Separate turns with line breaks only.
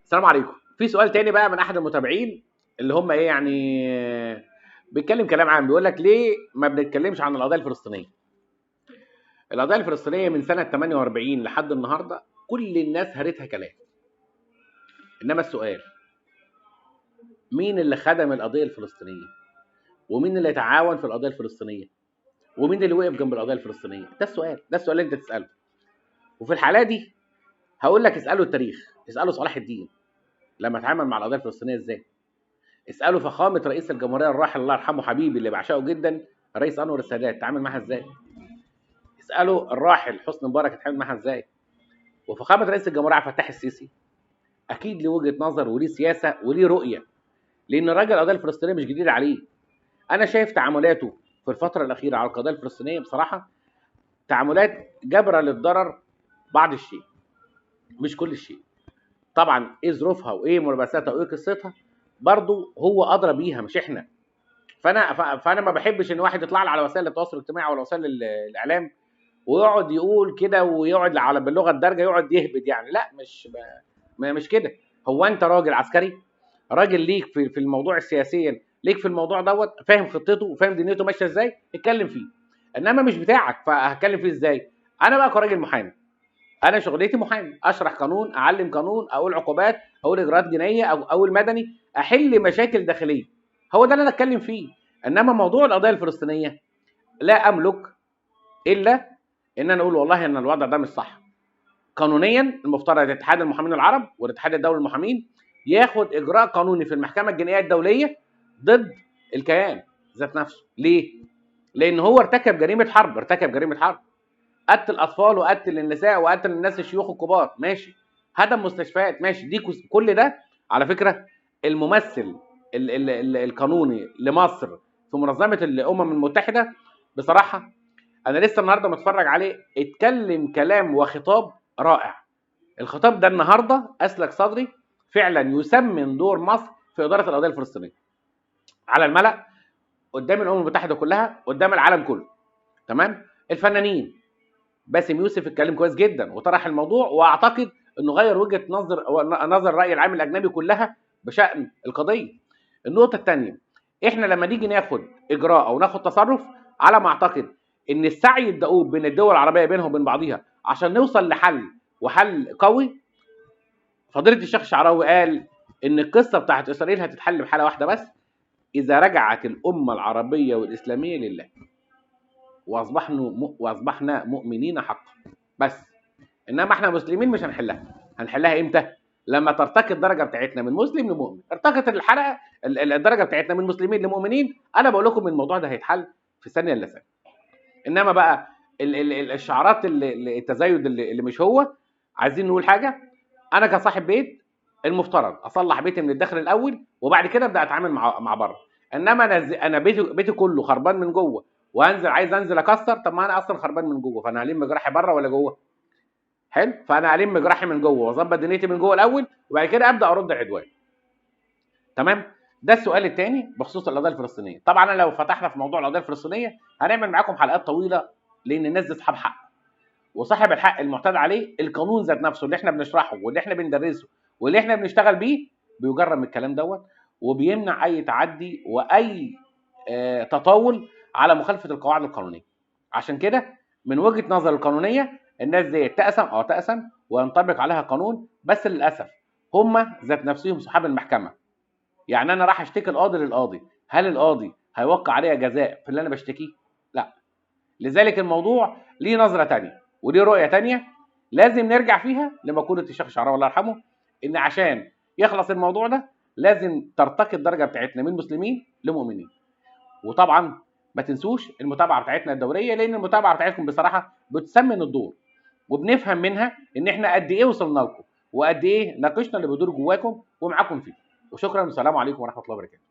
السلام عليكم. في سؤال تاني بقى من احد المتابعين اللي هم ايه يعني بيتكلم كلام عام، بيقول لك ليه ما بنتكلمش عن القضيه الفلسطينيه؟ القضيه الفلسطينيه من سنه 48 لحد النهارده كل الناس هرتها كلام، انما السؤال مين اللي خدم القضيه الفلسطينيه؟ ومين اللي تعاون في القضيه الفلسطينيه؟ ومين اللي وقف جنب القضيه الفلسطينيه؟ ده السؤال اللي انت تساله. وفي الحاله دي هقول لك اساله التاريخ، اساله صلاح الدين لما اتعامل مع القضيه الفلسطينيه ازاي. اساله فخامه رئيس الجمهوريه الراحل الله يرحمه حبيبي اللي بعشقه جدا الرئيس انور السادات اتعامل معاها ازاي. اساله الراحل حسني مبارك اتعامل معاها ازاي. وفخامه رئيس الجمهوريه عبد الفتاح السيسي اكيد ليه وجهه نظر وليه سياسه وليه رؤيه، لان الراجل القضيه الفلسطينيه مش جديده عليه. انا شايف تعاملاته في الفتره الاخيره على القضيه الفلسطينيه بصراحه تعاملات جبره للضرر بعض الشيء، مش كل الشيء. طبعا ايه ظروفها وايه ملابساتها وايه قصتها برضه هو ادرى بيها مش احنا. فانا ما بحبش ان واحد يطلع لي على وسائل التواصل الاجتماعي ولا وسائل الاعلام ويقعد يقول كده ويقعد على باللغه الدارجه يقعد يهبد، يعني لا مش كده. هو انت راجل عسكري، راجل ليك في الموضوع السياسيا، ليك في الموضوع دوت، فاهم خطته وفاهم دنيته ماشيه ازاي، اتكلم فيه. انما مش بتاعك فهتكلم فيه ازاي؟ انا بقى كراجل محامي، انا شغلتي محامي، اشرح قانون، اعلم قانون، اقول عقوبات، اقول اجراءات جنائيه او اقول مدني، احل مشاكل داخليه. هو ده اللي انا اتكلم فيه. انما موضوع القضيه الفلسطينيه لا املك الا ان انا اقول والله ان الوضع ده مش صح. قانونيا المفترض اتحاد المحامين العرب والاتحاد الدولي للمحامين ياخد اجراء قانوني في المحكمه الجنائيه الدوليه ضد الكيان ذات نفسه. ليه؟ لان هو ارتكب جريمه حرب، قتل الاطفال وقتل النساء وقتل الناس الشيوخ الكبار، ماشي. هدم مستشفيات، ماشي. دي كل ده على فكره الممثل القانوني لمصر في منظمه الامم المتحده بصراحه انا لسه النهارده متفرج عليه، اتكلم كلام وخطاب رائع. الخطاب ده النهارده اسلك صدري، فعلا يسمن دور مصر في اداره القضيه الفلسطينيه على الملأ، قدام الامم المتحده كلها، قدام العالم كله. تمام. الفنانين باسم يوسف اتكلم كويس جدا وطرح الموضوع، واعتقد انه غير وجهه نظر الراي العام الاجنبي كلها بشان القضيه. النقطه الثانيه، احنا لما نيجي ناخد اجراء او ناخد تصرف، على ما اعتقد ان السعي الدؤوب بين الدول العربيه بينهم وبين بعضيها عشان نوصل لحل وحل قوي. فضيله الشيخ الشعراوي قال ان القصه بتاعت اسرائيل هتتحل بحاله واحده بس، اذا رجعت الامه العربيه والاسلاميه لله واصبحنا مؤمنين حقا بس. انما احنا مسلمين مش هنحلها امتى؟ لما ترتقي الدرجه بتاعتنا من مسلم لمؤمن. ارتقت الحلقه الدرجه بتاعتنا من مسلمين لمؤمنين، انا بقول لكم الموضوع ده هيتحل في ثانيه الا ثانيه. انما بقى الشعارات التزايد اللي مش هو عايزين نقول حاجه. انا كصاحب بيت المفترض اصلح بيتي من الداخل الاول وبعد كده ابدا اتعامل مع بره. انما انا بيتي كله خربان من جوه عايز انزل اكسر، طب ما انا اصلا خربان من جوه، فانا هلم جراحي بره ولا جوه؟ حلو. فانا هلم جراحي من جوه واظبط دنيتي من جوه الاول وبعد كده ابدا ارد العدوان. تمام. ده السؤال الثاني بخصوص القضيه الفلسطينيه. طبعا انا لو فتحنا في موضوع القضيه الفلسطينيه هنعمل معاكم حلقات طويله، لان الناس دي اصحاب حق، وصاحب الحق المعتاد عليه القانون ذات نفسه اللي احنا بنشرحه واللي احنا بندرسه واللي احنا بنشتغل بيه بيجرم من الكلام دوت، وبيمنع اي تعدي واي تطاول على مخالفه القواعد القانونيه. عشان كده من وجهه نظر القانونيه الناس دي تقسم وينطبق عليها قانون، بس للاسف هم ذات نفسهم صحاب المحكمه. يعني انا راح اشتكي القاضي للقاضي، هل القاضي هيوقع عليا جزاء في اللي انا بشتكيه؟ لا. لذلك الموضوع ليه نظره ثانيه وليه رؤيه ثانيه لازم نرجع فيها لمقوله الشيخ الشعراوي الله يرحمه، ان عشان يخلص الموضوع ده لازم ترتقي الدرجه بتاعتنا من مسلمين لمؤمنين. وطبعا ما تنسوش المتابعه بتاعتنا الدوريه، لان المتابعه بتاعتكم بصراحه بتسمن الدور وبنفهم منها ان احنا قد ايه وصلنا لكم وقد ايه ناقشنا اللي بيدور جواكم ومعاكم فيه. وشكرا والسلام عليكم ورحمه الله وبركاته.